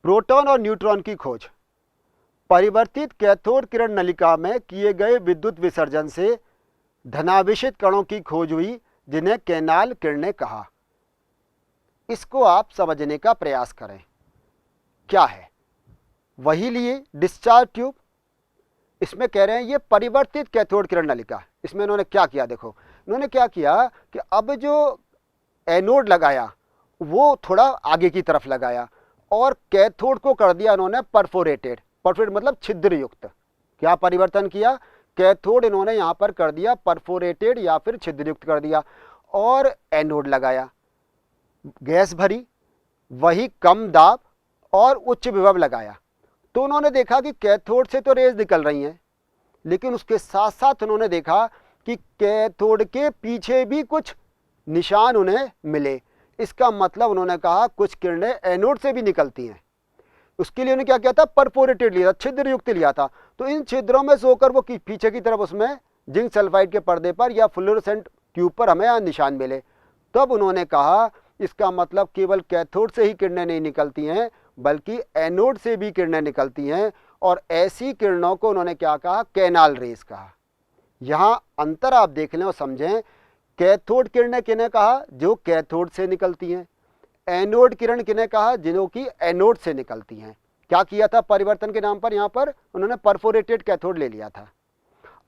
Proton और neutron की खोज। परिवर्तित कैथोड किरण नलिका में किए गए विद्युत विसर्जन से धनावेशित कणों की खोज हुई, जिन्हें कैनाल किरणें कहा। इसको आप समझने का प्रयास करें, क्या है। वही लिए डिस्चार्ज ट्यूब। इसमें कह रहे हैं ये परिवर्तित कैथोड किरण नलिका। इसमें इन्होंने क्या किया, देखो इन्होंने क्या किया कि अब जो एनोड लगाया वो थोड़ा आगे की तरफ लगाया और कैथोड को कर दिया इन्होंने परफोरेटेड। परफोरेट मतलब छिद्र युक्त। क्या परिवर्तन किया, कैथोड इन्होंने यहां पर कर दिया परफोरेटेड या फिर छिद्र युक्त कर दिया, और एनोड लगाया, गैस भरी, वही कम दाब और उच्च विभव लगाया। तो उन्होंने देखा कि कैथोड से तो रेज निकल रही हैं, लेकिन उसके साथ साथ उन्होंने देखा कि कैथोड के पीछे भी कुछ निशान उन्हें मिले। इसका मतलब उन्होंने कहा कुछ किरणें एनोड से भी निकलती हैं। उसके लिए उन्होंने क्या किया था, परफोरेटेड लिया था, छिद्र युक्त लिया था। तो इन छिद्रों में से होकर वो पीछे की तरफ उसमें जिंक सल्फाइड के पर्दे पर या फ्लोरोसेंट ट्यूब पर हमें यहाँ निशान मिले। तब उन्होंने कहा इसका मतलब केवल कैथोड से ही किरणें नहीं निकलती हैं, बल्कि एनोड से भी किरणें निकलती हैं, और ऐसी किरणों को उन्होंने क्या कहा, कैनाल रेज कहा। यहां अंतर आप देख लें और समझें। कैथोड किरणें किन्हें कहा, जो कैथोड से निकलती हैं। एनोड किरण किन्हें कहा, जिन्हों की एनोड से निकलती हैं। क्या किया था परिवर्तन के नाम पर, यहां पर उन्होंने परफोरेटेड कैथोड ले लिया था।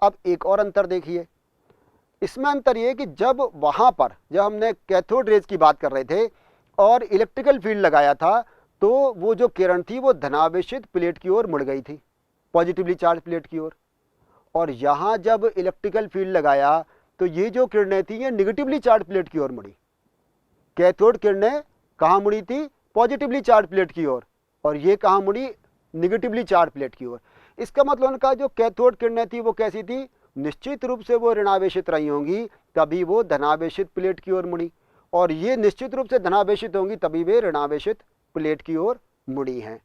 अब एक और अंतर देखिए। इसमें अंतर यह कि जब वहां पर जब हमने कैथोड रेज की बात कर रहे थे और इलेक्ट्रिकल फील्ड लगाया था, तो वो जो किरण थी वो धनावेशित प्लेट की ओर मुड़ गई थी, पॉजिटिवली चार्ज प्लेट की ओर। और यहां जब इलेक्ट्रिकल फील्ड लगाया तो ये जो किरणें थी ये निगेटिवली चार्ज प्लेट की ओर मुड़ी। कैथोड किरणें कहां मुड़ी थी, पॉजिटिवली चार्ज प्लेट की ओर, और ये कहां मुड़ी, निगेटिवली चार्ज प्लेट की ओर। इसका मतलब उनका जो कैथोड किरणें थी वो कैसी थी, निश्चित रूप से वो ऋणावेशित रही होंगी, तभी वो धनावेशित प्लेट की ओर मुड़ी, और ये निश्चित रूप से धनावेशित होंगी तभी वे ऋणावेशित प्लेट की ओर मुड़ी हैं।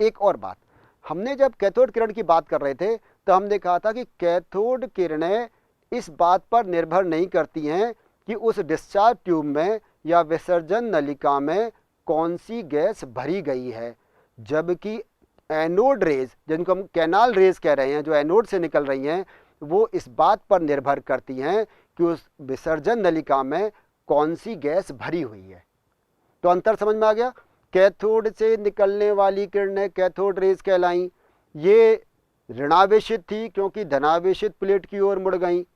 एक और बात, हमने जब कैथोड किरण की बात कर रहे थे तो हमने कहा था कि कैथोड किरणें इस बात पर निर्भर नहीं करती हैं कि उस डिस्चार्ज ट्यूब में या विसर्जन नलिका में कौन सी गैस भरी गई है, जबकि एनोड रेज, जिनको हम कैनाल रेज कह रहे हैं, जो एनोड से निकल रही हैं, वो इस बात पर निर्भर करती हैं कि उस विसर्जन नलिका में कौन सी गैस भरी हुई है। तो अंतर समझ में आ गया। कैथोड से निकलने वाली किरणें कैथोड रेज कहलाई, ये ऋणावेशित थी क्योंकि धनावेशित प्लेट की ओर मुड़ गई,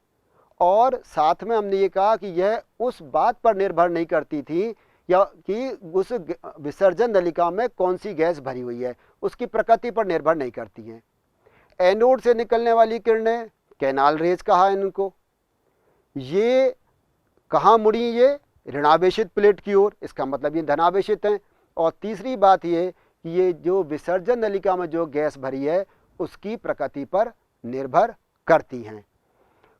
और साथ में हमने ये कहा कि यह उस बात पर निर्भर नहीं करती थी या कि उस विसर्जन नलिका में कौन सी गैस भरी हुई है, उसकी प्रकृति पर निर्भर नहीं करती हैं। एनोड से निकलने वाली किरणें कैनाल रेज कहा इनको, ये कहाँ मुड़ी, ये ऋणावेशित प्लेट की ओर, इसका मतलब ये धनावेशित हैं। और तीसरी बात ये कि ये जो विसर्जन नलिका में जो गैस भरी है उसकी प्रकृति पर निर्भर करती हैं।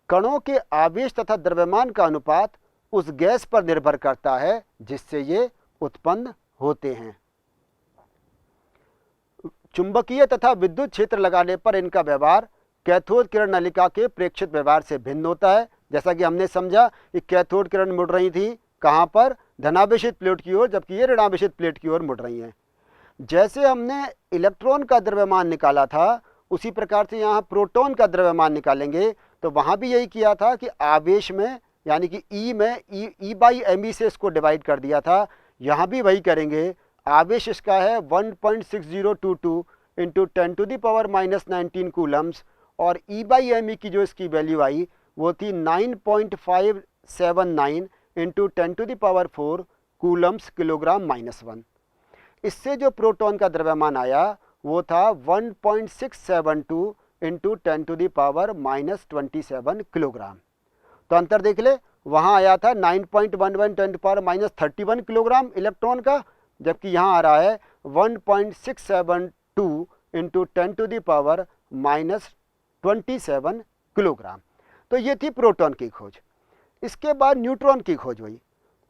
कणों के आवेश तथा द्रव्यमान का अनुपात उस गैस पर निर्भर करता है जिससे ये उत्पन्न होते हैं। चुंबकीय तथा विद्युत क्षेत्र लगाने पर इनका व्यवहार कैथोड किरण नलिका के प्रेक्षित व्यवहार से भिन्न होता है। जैसा कि हमने समझा कि कैथोड किरण मुड़ रही थी कहां पर, धनावेशित प्लेट की ओर, जबकि ये ऋणावेशित प्लेट की ओर मुड़ रही हैं। जैसे हमने इलेक्ट्रॉन का द्रव्यमान निकाला था, उसी प्रकार से यहाँ प्रोटॉन का द्रव्यमान निकालेंगे। तो वहां भी यही किया था कि आवेश में, यानी कि ई में ई बाई एम ई से इसको डिवाइड कर दिया था। यहाँ भी वही करेंगे। आवेश इसका है 1.6022 इंटू 10⁻⁻19 कूलम्स, और ई बाई एम ई की जो इसकी वैल्यू आई वो थी 9.579 इंटू 10⁻⁴ कूलम्स किलोग्राम -1। इससे जो प्रोटॉन का द्रव्यमान आया वो था 1.672 इंटू 10⁻⁻27 किलोग्राम। तो अंतर देख ले, वहाँ आया था 9.11 10⁻31 किलोग्राम इलेक्ट्रॉन का, जबकि यहाँ आ रहा है 1.672 इंटू 10⁻⁻27 किलोग्राम। तो ये थी प्रोटॉन की खोज। इसके बाद न्यूट्रॉन की खोज हुई।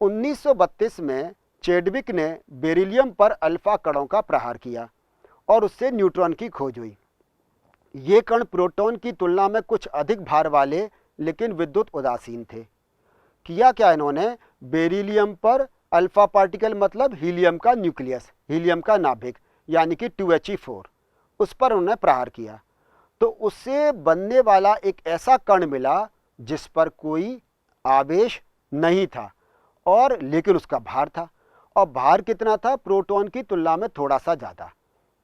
1932 में चैडविक ने बेरिलियम पर अल्फा कणों का प्रहार किया और उससे न्यूट्रॉन की खोज हुई। ये कण प्रोटॉन की तुलना में कुछ अधिक भार वाले लेकिन विद्युत उदासीन थे। किया क्या इन्होंने, बेरिलियम पर अल्फा पार्टिकल मतलब हीलियम का न्यूक्लियस, हीलियम का नाभिक, यानी कि 2He4, उस पर उन्होंने प्रहार किया तो उससे बनने वाला एक ऐसा कण मिला जिस पर कोई आवेश नहीं था और लेकिन उसका भार था, और भार कितना था? प्रोटॉन की तुलना में थोड़ा सा ज़्यादा।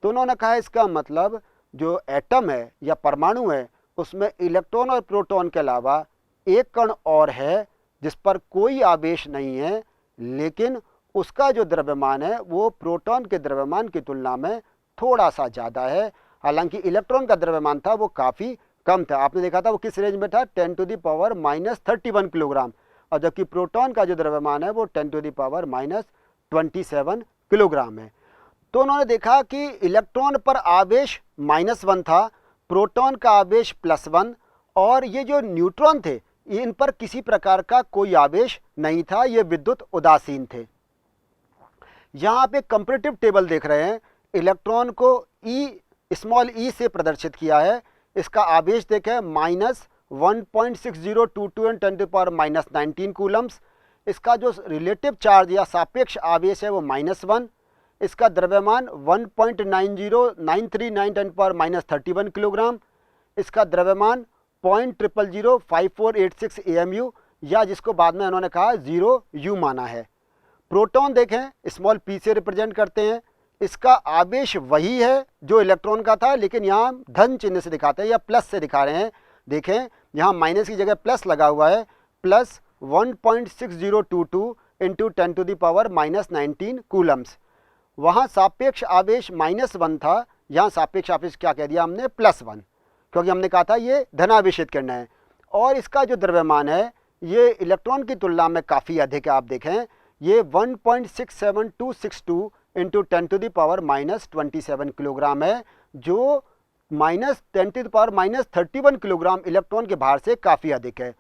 तो उन्होंने कहा इसका मतलब जो एटम है या परमाणु है उसमें इलेक्ट्रॉन और प्रोटॉन के अलावा एक कण और है जिस पर कोई आवेश नहीं है, लेकिन उसका जो द्रव्यमान है वो प्रोटॉन के द्रव्यमान की तुलना में थोड़ा सा ज़्यादा है। हालांकि इलेक्ट्रॉन का द्रव्यमान था वो काफ़ी कम था, आपने देखा था वो किस रेंज में था? 10⁻³ किलोग्राम, और जबकि प्रोटॉन का जो द्रव्यमान है वो 10⁻27 किलोग्राम है। तो उन्होंने देखा कि इलेक्ट्रॉन पर आवेश -1 था, प्रोटॉन का आवेश +1, और ये जो न्यूट्रॉन थे इन पर किसी प्रकार का कोई आवेश नहीं था, ये विद्युत उदासीन थे। यहाँ आप एक कंपैरेटिव टेबल देख रहे हैं, इलेक्ट्रॉन को स्मॉल ई से प्रदर्शित किया है, इसका आवेश देखें -1.6022 × 10⁻19 कूलम्स, इसका जो रिलेटिव चार्ज या सापेक्ष आवेश है वो -1, इसका द्रव्यमान 1.9093 × 10⁻31 किलोग्राम, इसका द्रव्यमान 0.0005486 AMU, या जिसको बाद में उन्होंने कहा 0U माना है। प्रोटॉन देखें स्मॉल p से रिप्रेजेंट करते हैं, इसका आवेश वही है जो इलेक्ट्रॉन का था, लेकिन यहाँ धन चिन्ह से दिखाते हैं या प्लस से दिखा रहे हैं। देखें यहाँ माइनस की जगह प्लस लगा हुआ है, +1.6022 × 10⁻19 कूलम्स। वहाँ सापेक्ष आवेश -1 था, यहाँ सापेक्ष आवेश क्या कह दिया हमने? +1, क्योंकि हमने कहा था ये धनावेशित करना है। और इसका जो द्रव्यमान है ये इलेक्ट्रॉन की तुलना में काफ़ी अधिक है। आप देखें ये 1.67262 × 10⁻27 किलोग्राम है, जो -10⁻31 किलोग्राम इलेक्ट्रॉन के भार से काफ़ी अधिक है।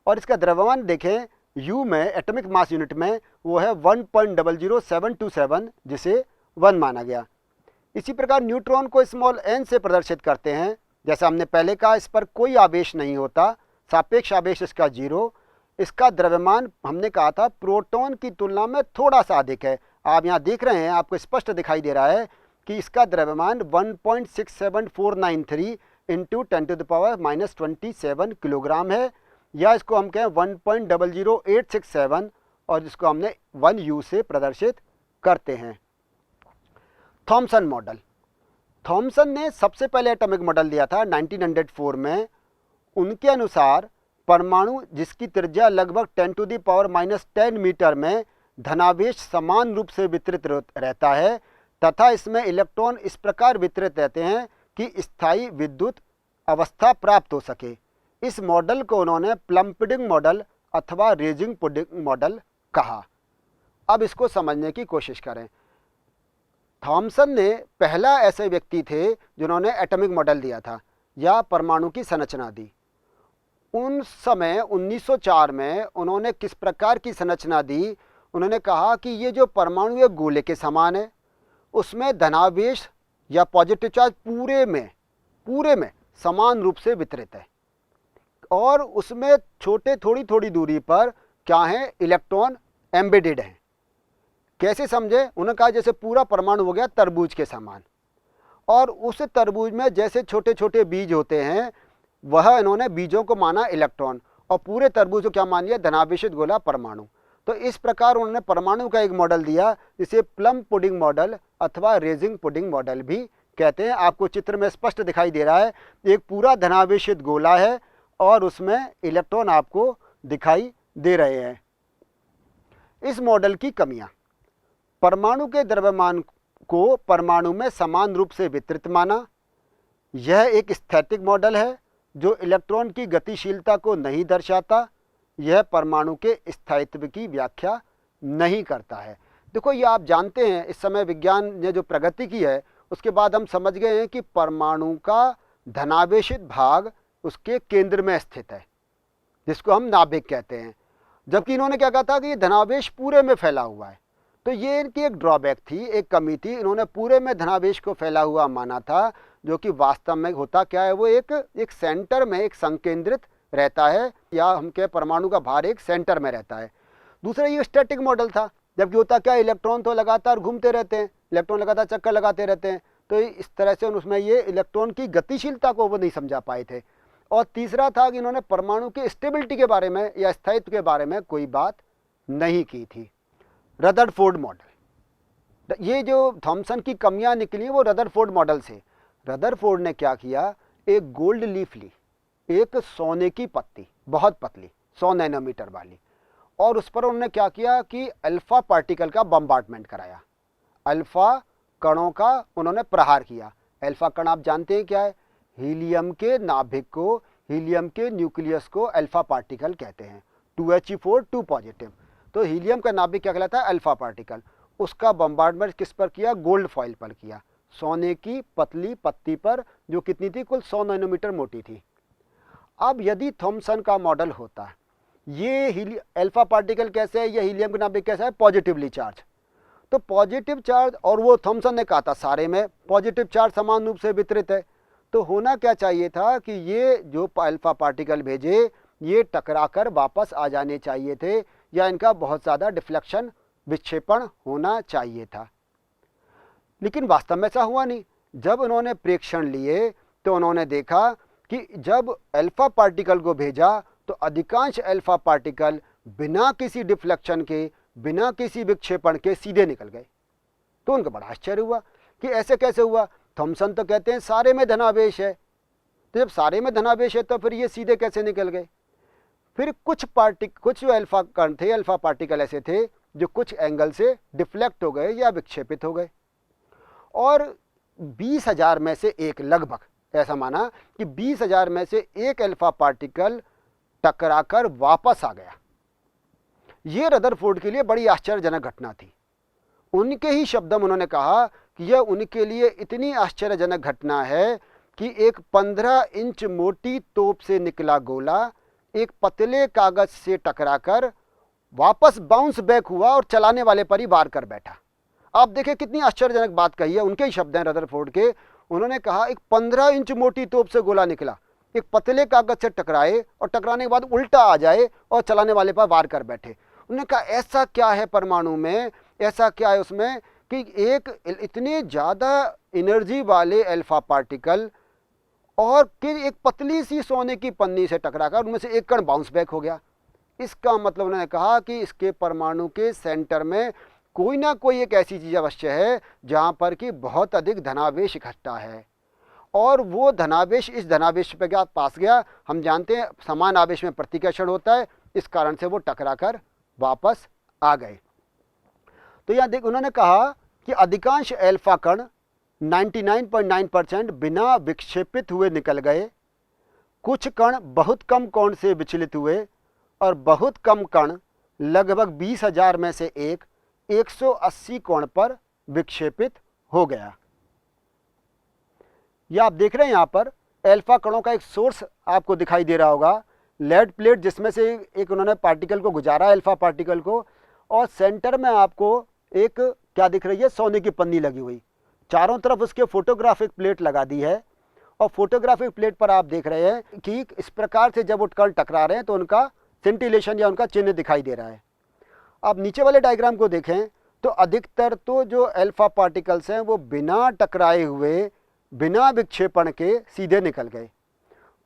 और इसका द्रव्यमान देखें U में, एटॉमिक मास यूनिट में, वो है 1.00727, जिसे 1 माना गया। इसी प्रकार न्यूट्रॉन को स्मॉल n से प्रदर्शित करते हैं, जैसा हमने पहले कहा इस पर कोई आवेश नहीं होता, सापेक्ष आवेश इसका 0, इसका द्रव्यमान हमने कहा था प्रोटॉन की तुलना में थोड़ा सा अधिक है। आप यहाँ देख रहे हैं, आपको स्पष्ट दिखाई दे रहा है कि इसका द्रव्यमान 1.67493 × 10⁻27 किलोग्राम है, या इसको हम कहें 1.00867, और जिसको हमने 1U से प्रदर्शित करते हैं। थॉमसन मॉडल, थॉमसन ने सबसे पहले एटॉमिक मॉडल दिया था 1904 में। उनके अनुसार परमाणु जिसकी त्रिज्या लगभग 10⁻10 मीटर में धनावेश समान रूप से वितरित रहता है, तथा इसमें इलेक्ट्रॉन इस प्रकार वितरित रहते हैं कि स्थायी विद्युत अवस्था प्राप्त हो सके। इस मॉडल को उन्होंने प्लम पुडिंग मॉडल अथवा रेजिंग पुडिंग मॉडल कहा। अब इसको समझने की कोशिश करें। थॉमसन ने पहला ऐसे व्यक्ति थे जिन्होंने एटॉमिक मॉडल दिया था या परमाणु की संरचना दी। उन समय 1904 में उन्होंने किस प्रकार की संरचना दी? उन्होंने कहा कि ये जो परमाणु है गोले के समान है, उसमें धनावेश या पॉजिटिव चार्ज पूरे में समान रूप से वितरित है, और उसमें छोटे थोड़ी दूरी पर क्या है? इलेक्ट्रॉन एम्बेडेड हैं। कैसे समझे? उन्होंने कहा जैसे पूरा परमाणु हो गया तरबूज के समान, और उस तरबूज में जैसे छोटे छोटे बीज होते हैं, वह इन्होंने बीजों को माना इलेक्ट्रॉन, और पूरे तरबूज को क्या मान लिया? धनावेशित गोला परमाणु। तो इस प्रकार उन्होंने परमाणु का एक मॉडल दिया जिसे प्लम पुडिंग मॉडल अथवा रेजिंग पुडिंग मॉडल भी कहते हैं। आपको चित्र में स्पष्ट दिखाई दे रहा है, एक पूरा धनावेशित गोला है और उसमें इलेक्ट्रॉन आपको दिखाई दे रहे हैं। इस मॉडल की कमियां: परमाणु के द्रव्यमान को परमाणु में समान रूप से वितरित माना, यह एक स्थैतिक मॉडल है जो इलेक्ट्रॉन की गतिशीलता को नहीं दर्शाता, यह परमाणु के स्थायित्व की व्याख्या नहीं करता है। देखो, ये आप जानते हैं इस समय विज्ञान ने जो प्रगति की है उसके बाद हम समझ गए हैं कि परमाणु का धनावेशित भाग उसके केंद्र में स्थित है, जिसको हम नाभिक कहते हैं, जबकि इन्होंने क्या कहा था कि ये धनावेश पूरे में फैला हुआ है। तो ये इनकी एक ड्रॉबैक थी, एक कमी थी। इन्होंने पूरे में धनावेश को फैला हुआ माना था, जो कि वास्तव में होता क्या है? वो एक सेंटर में एक संकेंद्रित रहता है, या हम कहें परमाणु का भार एक सेंटर में रहता है। दूसरा ये स्टैटिक मॉडल था, जबकि होता क्या, इलेक्ट्रॉन तो लगातार घूमते रहते हैं, इलेक्ट्रॉन लगातार चक्कर लगाते रहते हैं, तो इस तरह से उसमें ये इलेक्ट्रॉन की गतिशीलता को वो नहीं समझा पाए थे। और तीसरा था कि इन्होंने परमाणु की स्टेबिलिटी के बारे में या स्थायित्व के बारे में कोई बात नहीं की थी। रदरफोर्ड मॉडल, ये जो थॉमसन की कमियां निकली वो रदरफोर्ड मॉडल से। रदरफोर्ड ने क्या किया, एक गोल्ड लीफ ली, एक सोने की पत्ती बहुत पतली 100 नैनोमीटर वाली, और उस पर उन्होंने क्या किया कि अल्फा पार्टिकल का बम्बार्डमेंट कराया, अल्फा कणों का उन्होंने प्रहार किया। अल्फा कण आप जानते हैं क्या है, हीलियम के नाभिक को, हीलियम के न्यूक्लियस को अल्फा पार्टिकल कहते हैं। 2He4 2 पॉजिटिव, तो हीलियम का नाभिक क्या कहलाता है, अल्फा पार्टिकल। उसका बम्बार्डमेंट किस पर किया, गोल्ड फॉइल पर किया, सोने की पतली पत्ती पर, जो कितनी थी, कुल 100 नैनोमीटर मोटी थी। अब यदि थॉमसन का मॉडल होता, ये अल्फा पार्टिकल कैसे है, ये हीलियम का नाभिक कैसा है, पॉजिटिवली चार्ज, तो पॉजिटिव चार्ज, और वो थॉमसन ने कहा था सारे में पॉजिटिव चार्ज समान रूप से वितरित है, तो होना क्या चाहिए था कि ये जो अल्फा पार्टिकल भेजे ये टकराकर वापस आ जाने चाहिए थे, या इनका बहुत ज़्यादा डिफ्लेक्शन, विक्षेपण होना चाहिए था। लेकिन वास्तव में ऐसा हुआ नहीं। जब उन्होंने प्रेक्षण लिए तो उन्होंने देखा कि जब अल्फा पार्टिकल को भेजा तो अधिकांश अल्फा पार्टिकल बिना किसी डिफ्लेक्शन के, बिना किसी विक्षेपण के सीधे निकल गए। तो उनको बड़ा आश्चर्य हुआ कि ऐसे कैसे हुआ। थॉमसन तो कहते हैं सारे में धनावेश है, तो जब सारे में धनावेश है तो फिर ये सीधे कैसे निकल गए। फिर कुछ जो अल्फा कण थे, अल्फा पार्टिकल ऐसे थे जो कुछ एंगल से डिफ्लेक्ट हो गए या विक्षेपित हो गए, और 20,000 में से एक, लगभग ऐसा माना कि 20,000 में से एक अल्फा पार्टिकल टकराकर वापस आ गया। ये रदरफोर्ड के लिए बड़ी आश्चर्यजनक घटना थी। उनके ही शब्दों में उन्होंने कहा कि यह उनके लिए इतनी आश्चर्यजनक घटना है कि एक 15 इंच मोटी तोप से निकला गोला एक पतले कागज से टकराकर वापस बाउंस बैक हुआ और चलाने वाले पर ही वार कर बैठा। आप देखें कितनी आश्चर्यजनक बात कही है, उनके ही शब्द हैं रदरफोर्ड के। उन्होंने कहा एक 15 इंच मोटी तोप से गोला निकला, एक पतले कागज से टकराए और टकराने के बाद उल्टा आ जाए और चलाने वाले पर वार कर बैठे। उन्होंने कहा ऐसा क्या है परमाणु में, ऐसा क्या है उसमें कि एक इतने ज़्यादा एनर्जी वाले अल्फा पार्टिकल और फिर एक पतली सी सोने की पन्नी से टकराकर उनमें से एक कण बाउंस बैक हो गया। इसका मतलब उन्होंने कहा कि इसके परमाणु के सेंटर में कोई ना कोई एक ऐसी चीज़ अवश्य है जहाँ पर कि बहुत अधिक धनावेश इकट्ठा है, और वो धनावेश इस धनावेश पे क्या पास गया। हम जानते हैं समान आवेश में प्रतिकर्षण होता है, इस कारण से वो टकराकर वापस आ गए। तो यहाँ देख उन्होंने कहा कि अधिकांश अल्फा कण 99.9% बिना विक्षेपित हुए निकल गए, कुछ कण बहुत कम कोण से विचलित हुए, और बहुत कम कण लगभग 20,000 में से एक 180 कोण पर विक्षेपित हो गया। यह आप देख रहे हैं यहाँ पर अल्फा कणों का एक सोर्स आपको दिखाई दे रहा होगा, लेड प्लेट जिसमें से एक उन्होंने पार्टिकल को गुजारा अल्फा पार्टिकल को, और सेंटर में आपको एक क्या दिख रही है, सोने की पन्नी लगी हुई, चारों तरफ उसके फोटोग्राफिक प्लेट लगा दी है, और फोटोग्राफिक प्लेट पर आप देख रहे हैं कि इस प्रकार से जब वो कण टकरा रहे हैं तो उनका सेंटिलेशन या उनका चिन्ह दिखाई दे रहा है। अब नीचे वाले डायग्राम को देखें तो अधिकतर तो जो अल्फा पार्टिकल्स हैं वो बिना टकराए हुए, बिना विक्षेपण के सीधे निकल गए।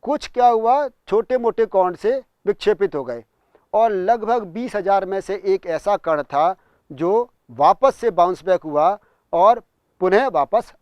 कुछ क्या हुआ, छोटे मोटे कोण से विक्षेपित हो गए, और लगभग 20,000 में से एक ऐसा कण था जो वापस से बाउंस बैक हुआ और पुनः वापस